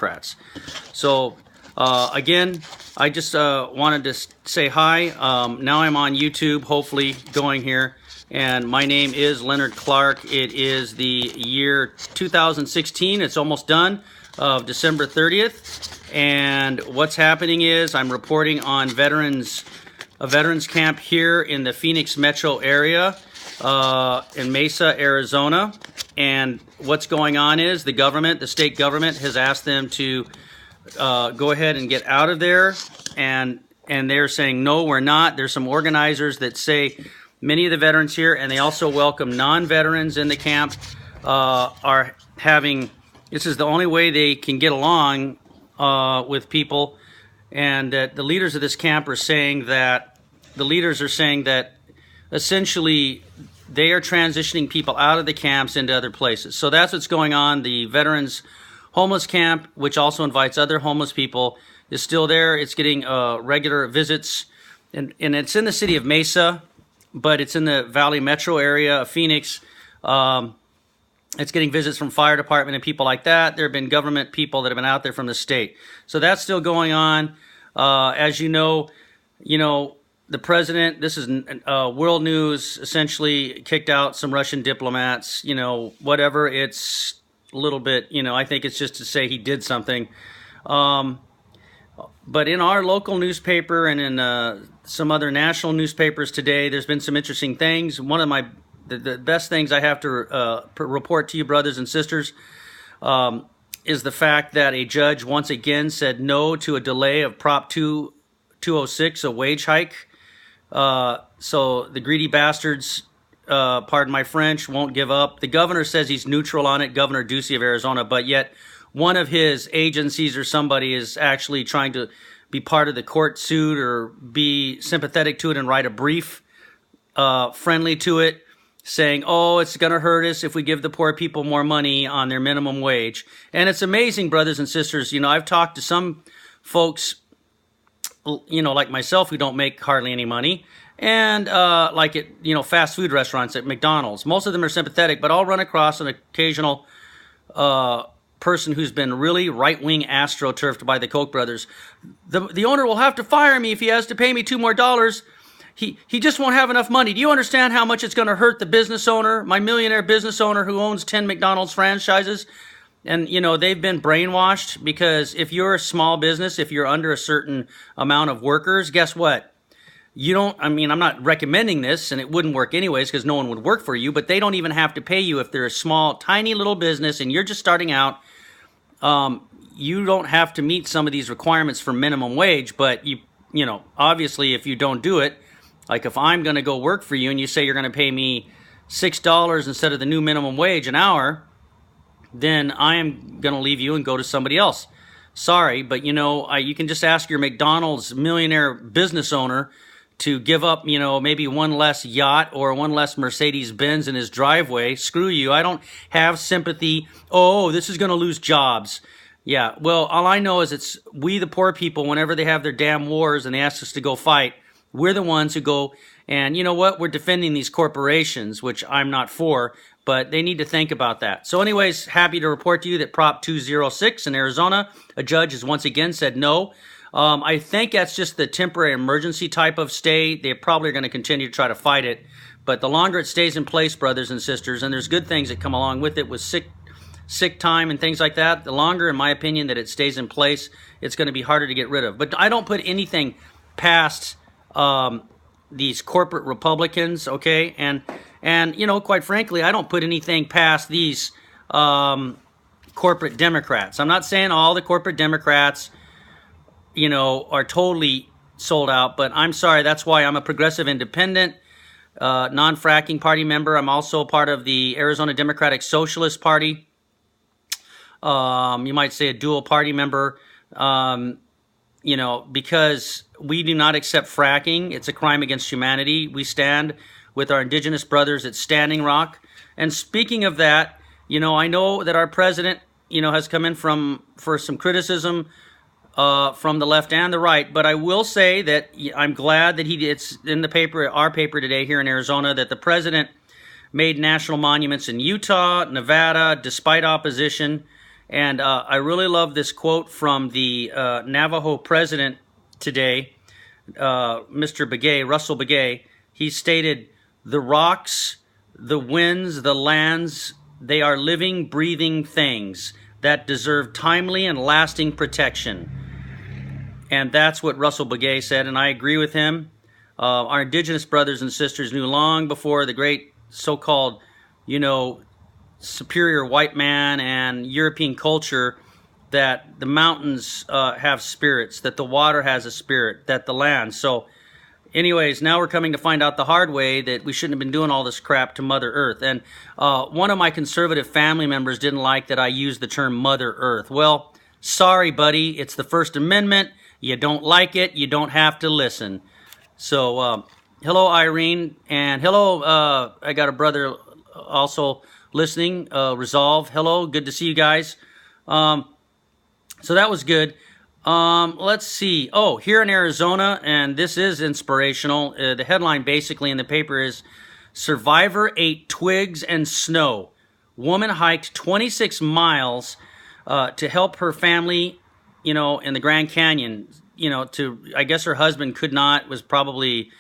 Democrats. So again, I just wanted to say hi. Now I'm on YouTube, hopefully going here. And my name is Leonard Clark. It is the year 2016. It's almost done, of December 30th. And what's happening is I'm reporting on a veterans camp here in the Phoenix metro area in Mesa, Arizona. And what's going on is the state government has asked them to go ahead and get out of there. And they're saying, no, we're not. There's some organizers that say many of the veterans here, and they also welcome non-veterans in the camp, are having, this is the only way they can get along with people. And that the leaders of this camp are saying that, essentially they are transitioning people out of the camps into other places. So that's what's going on. The veterans homeless camp, which also invites other homeless people, is still there. It's getting regular visits, and it's in the city of Mesa, but it's in the Valley metro area of Phoenix. It's getting visits from fire department and people like that. There have been government people that have been out there from the state. So that's still going on. As you know, the president, this is world news, essentially kicked out some Russian diplomats, whatever. It's a little bit, I think it's just to say he did something. But in our local newspaper and in some other national newspapers today, there's been some interesting things. One of the best things I have to report to you, brothers and sisters, is the fact that a judge once again said no to a delay of Prop 206, a wage hike. So the greedy bastards, pardon my French, won't give up. The governor says he's neutral on it, Governor Ducey of Arizona, but yet one of his agencies or somebody is actually trying to be part of the court suit or be sympathetic to it and write a brief friendly to it, saying, oh, it's going to hurt us if we give the poor people more money on their minimum wage. And it's amazing, brothers and sisters. I've talked to some folks, like myself, who don't make hardly any money, and like at, fast food restaurants at McDonald's. Most of them are sympathetic, but I'll run across an occasional person who's been really right-wing astroturfed by the Koch brothers. The owner will have to fire me if he has to pay me $2 more. He just won't have enough money. Do you understand how much it's going to hurt the business owner, my millionaire business owner who owns 10 McDonald's franchises? And, they've been brainwashed, because if you're a small business, if you're under a certain amount of workers, guess what? I'm not recommending this, and it wouldn't work anyways because no one would work for you, but they don't even have to pay you if they're a small, tiny little business and you're just starting out. You don't have to meet some of these requirements for minimum wage, but obviously if you don't do it, like if I'm going to go work for you and you say you're going to pay me $6 instead of the new minimum wage an hour, then I am going to leave you and go to somebody else. Sorry, but you can just ask your McDonald's millionaire business owner to give up, maybe one less yacht or one less Mercedes-Benz in his driveway. Screw you. I don't have sympathy. Oh, this is going to lose jobs. Yeah, well, all I know is it's we, the poor people, whenever they have their damn wars and they ask us to go fight, we're the ones who go, and you know what? We're defending these corporations, which I'm not for, but they need to think about that. So anyways, happy to report to you that Prop 206 in Arizona, a judge has once again said no. I think that's just the temporary emergency type of stay. They probably are going to continue to try to fight it. But the longer it stays in place, brothers and sisters, and there's good things that come along with it, with sick time and things like that, the longer, in my opinion, that it stays in place, it's going to be harder to get rid of. But I don't put anything past these corporate Republicans, okay? And quite frankly, I don't put anything past these corporate Democrats. I'm not saying all the corporate Democrats are totally sold out, but I'm sorry, that's why I'm a progressive independent, non-fracking party member. I'm also part of the Arizona Democratic Socialist Party. You might say a dual party member, because we do not accept fracking. It's a crime against humanity. We stand with our indigenous brothers at Standing Rock. And speaking of that, I know that our president, has come in for some criticism from the left and the right, but I will say that I'm glad that it's in the paper, our paper today here in Arizona, that the president made national monuments in Utah, Nevada, despite opposition, And I really love this quote from the Navajo president today, Mr. Begay, Russell Begay. He stated, "The rocks, the winds, the lands, they are living, breathing things that deserve timely and lasting protection." And that's what Russell Begay said, and I agree with him. Our indigenous brothers and sisters knew long before the great so-called, superior white man and European culture that the mountains have spirits, that the water has a spirit, that the land. So anyways, now we're coming to find out the hard way that we shouldn't have been doing all this crap to Mother Earth. And one of my conservative family members didn't like that I used the term Mother Earth. Well, sorry, buddy. It's the First Amendment. You don't like it, you don't have to listen. So, hello, Irene. And hello, I got a brother also listening, Resolve. Hello, good to see you guys. So that was good. Let's see. Oh, here in Arizona, and this is inspirational. The headline basically in the paper is, "Survivor ate twigs and snow. Woman hiked 26 miles to help her family, in the Grand Canyon. I guess her husband could not, was probably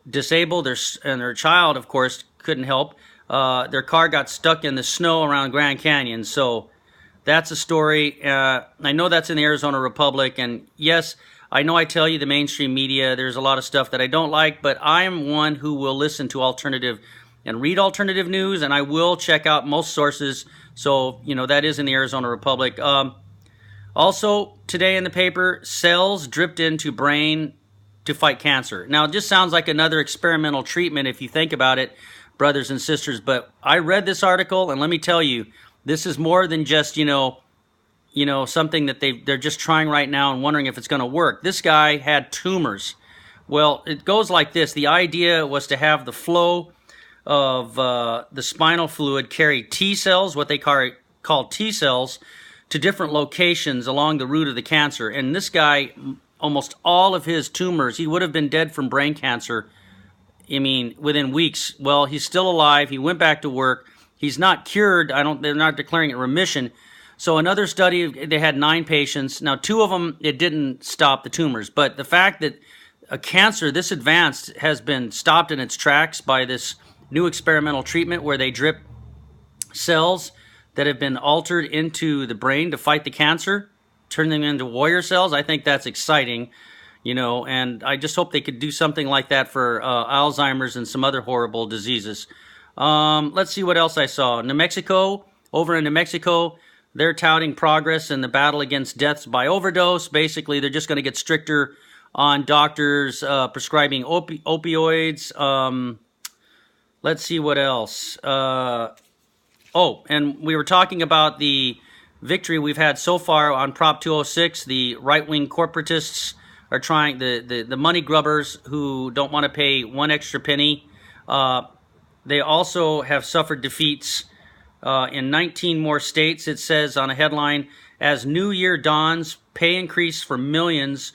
disabled, and her child, of course, couldn't help. Their car got stuck in the snow around Grand Canyon." So that's a story. I know that's in the Arizona Republic, and yes, I know I tell you the mainstream media, there's a lot of stuff that I don't like, but I'm one who will listen to alternative and read alternative news, and I will check out most sources. So, that is in the Arizona Republic. Also, today in the paper, cells dripped into brain to fight cancer. Now, it just sounds like another experimental treatment if you think about it, brothers and sisters, but I read this article, and let me tell you, this is more than just, something that they're just trying right now and wondering if it's going to work. This guy had tumors. Well, it goes like this. The idea was to have the flow of the spinal fluid carry T cells, what they call T cells, to different locations along the route of the cancer. And this guy, almost all of his tumors, he would have been dead from brain cancer, within weeks. Well, he's still alive. He went back to work. He's not cured. They're not declaring it remission. So another study, they had 9 patients. Now, 2 of them, it didn't stop the tumors. But the fact that a cancer this advanced has been stopped in its tracks by this new experimental treatment where they drip cells that have been altered into the brain to fight the cancer, turn them into warrior cells. I think that's exciting, and I just hope they could do something like that for Alzheimer's and some other horrible diseases. Let's see what else I saw. Over in New Mexico, they're touting progress in the battle against deaths by overdose. Basically, they're just going to get stricter on doctors prescribing opioids. Let's see what else. And we were talking about the victory we've had so far on Prop 206. The right-wing corporatists are trying, the money grubbers who don't want to pay one extra penny. They also have suffered defeats in 19 more states, it says on a headline, "As New Year dawns, pay increase for millions,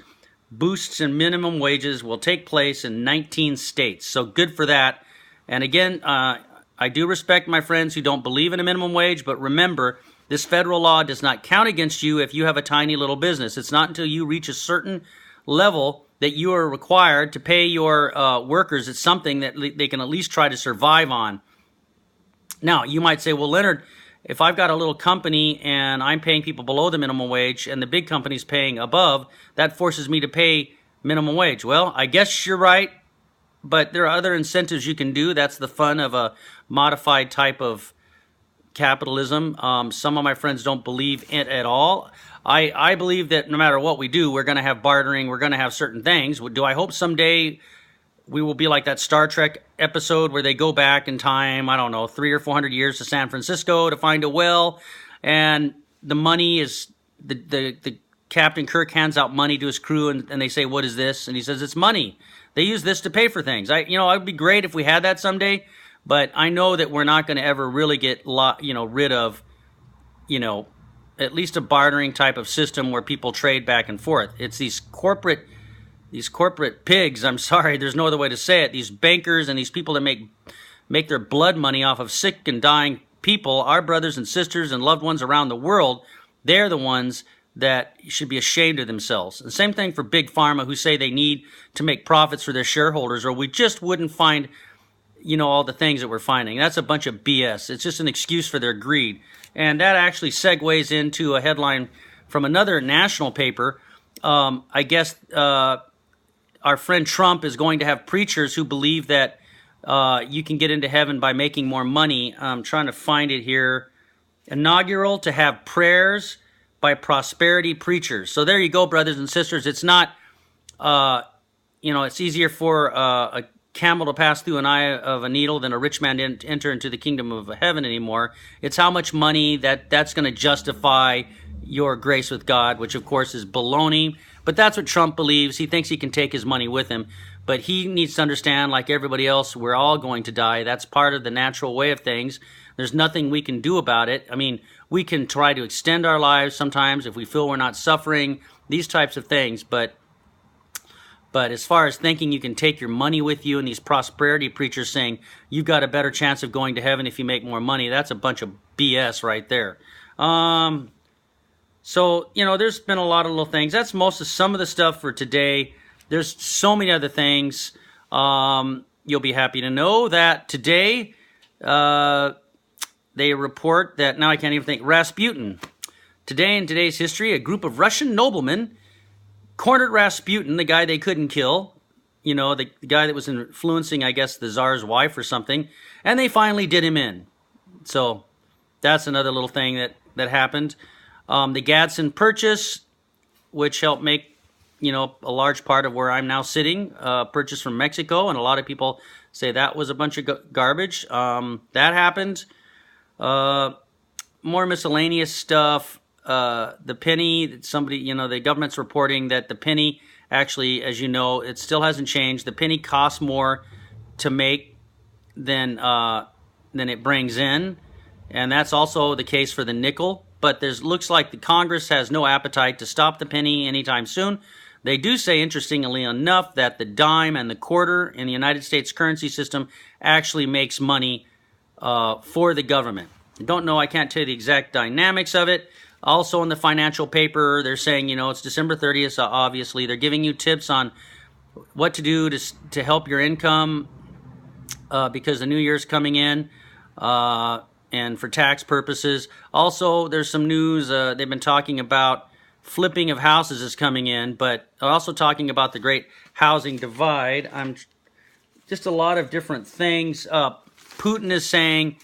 boosts in minimum wages will take place in 19 states." So good for that. And again, I do respect my friends who don't believe in a minimum wage, but remember, this federal law does not count against you if you have a tiny little business. It's not until you reach a certain level that you are required to pay your workers. It's something that they can at least try to survive on. Now, you might say, well, Leonard, if I've got a little company and I'm paying people below the minimum wage and the big company's paying above, that forces me to pay minimum wage. Well, I guess you're right. But there are other incentives you can do. That's the fun of a modified type of capitalism. Some of my friends don't believe it at all. I believe that no matter what we do, we're going to have bartering. We're going to have certain things. Do I hope someday we will be like that Star Trek episode where they go back in time, 300 or 400 years to San Francisco to find a well, and the money is, the Captain Kirk hands out money to his crew, and they say, "What is this?" And he says, "It's money. They use this to pay for things." It'd be great if we had that someday, but I know that we're not going to ever really get, rid of, at least a bartering type of system where people trade back and forth. It's these corporate pigs. I'm sorry, there's no other way to say it. These bankers and these people that make their blood money off of sick and dying people, our brothers and sisters and loved ones around the world. They're the ones that should be ashamed of themselves. The same thing for Big Pharma, who say they need to make profits for their shareholders, or we just wouldn't find, all the things that we're finding. That's a bunch of BS. It's just an excuse for their greed. And that actually segues into a headline from another national paper. I guess our friend Trump is going to have preachers who believe that you can get into heaven by making more money. I'm trying to find it here. Inaugural to have prayers by prosperity preachers. So there you go, brothers and sisters. It's not, it's easier for a camel to pass through an eye of a needle than a rich man to enter into the kingdom of heaven anymore. It's how much money that's going to justify your grace with God, which of course is baloney. But that's what Trump believes. He thinks he can take his money with him. But he needs to understand, like everybody else, we're all going to die. That's part of the natural way of things. There's nothing we can do about it. I mean, we can try to extend our lives sometimes if we feel we're not suffering, these types of things. But as far as thinking you can take your money with you and these prosperity preachers saying you've got a better chance of going to heaven if you make more money, that's a bunch of BS right there. So, there's been a lot of little things. That's some of the stuff for today. There's so many other things. You'll be happy to know that today they report that, now I can't even think, Rasputin. Today in today's history, a group of Russian noblemen cornered Rasputin, the guy they couldn't kill, the guy that was influencing, I guess, the Tsar's wife or something, and they finally did him in. So that's another little thing that happened. The Gadsden Purchase, which helped make, a large part of where I'm now sitting, purchased from Mexico, and a lot of people say that was a bunch of garbage. That happened. More miscellaneous stuff. The penny, somebody, the government's reporting that the penny, actually, as you know, it still hasn't changed. The penny costs more to make than it brings in, and that's also the case for the nickel. But looks like the Congress has no appetite to stop the penny anytime soon. They do say, interestingly enough, that the dime and the quarter in the United States currency system actually makes money for the government. I don't know, I can't tell you the exact dynamics of it. Also in the financial paper, they're saying, it's December 30th, so obviously they're giving you tips on what to do to help your income because the new year's coming in. And for tax purposes. Also, there's some news, they've been talking about flipping of houses is coming in, but also talking about the great housing divide. Just a lot of different things. Putin is saying,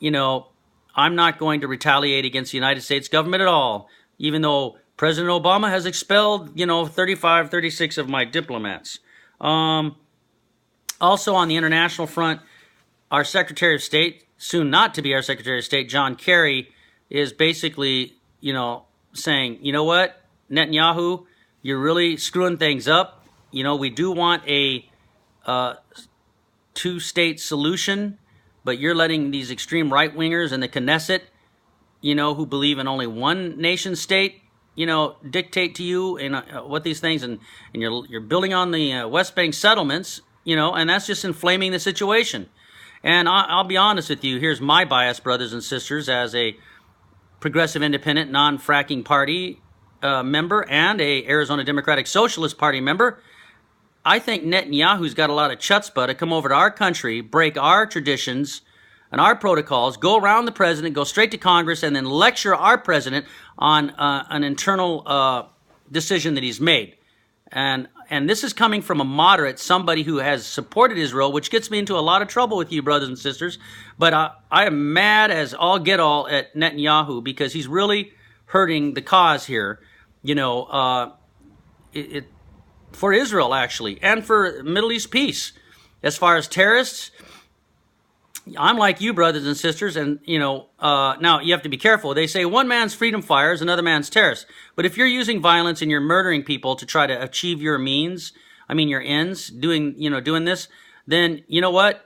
I'm not going to retaliate against the United States government at all, even though President Obama has expelled, 36 of my diplomats. Also on the international front, our Secretary of State, soon not to be our Secretary of State, John Kerry, is basically, saying, you know what, Netanyahu, you're really screwing things up. We do want a two-state solution, but you're letting these extreme right-wingers in the Knesset, who believe in only one nation-state, dictate to you what these things, and you're building on the West Bank settlements, and that's just inflaming the situation. And I'll be honest with you, here's my bias, brothers and sisters, as a progressive independent non-fracking party member and a Arizona Democratic Socialist Party member. I think Netanyahu's got a lot of chutzpah to come over to our country, break our traditions and our protocols, go around the president, go straight to Congress, and then lecture our president on an internal decision that he's made. And this is coming from a moderate, somebody who has supported Israel, which gets me into a lot of trouble with you, brothers and sisters. But I am mad as all get all at Netanyahu because he's really hurting the cause here, for Israel, actually, and for Middle East peace. As far as terrorists, I'm like you, brothers and sisters, and, now you have to be careful. They say one man's freedom fires, another man's terrorist. But if you're using violence and you're murdering people to try to achieve your your ends, doing this, then you know what?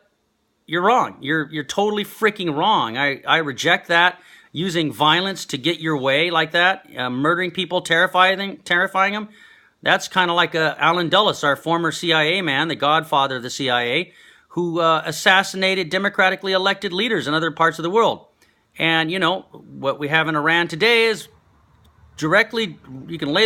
You're wrong. You're totally freaking wrong. I reject that. Using violence to get your way like that, murdering people, terrifying them. That's kind of like Alan Dulles, our former CIA man, the godfather of the CIA, who assassinated democratically elected leaders in other parts of the world. And, what we have in Iran today is directly, you can lay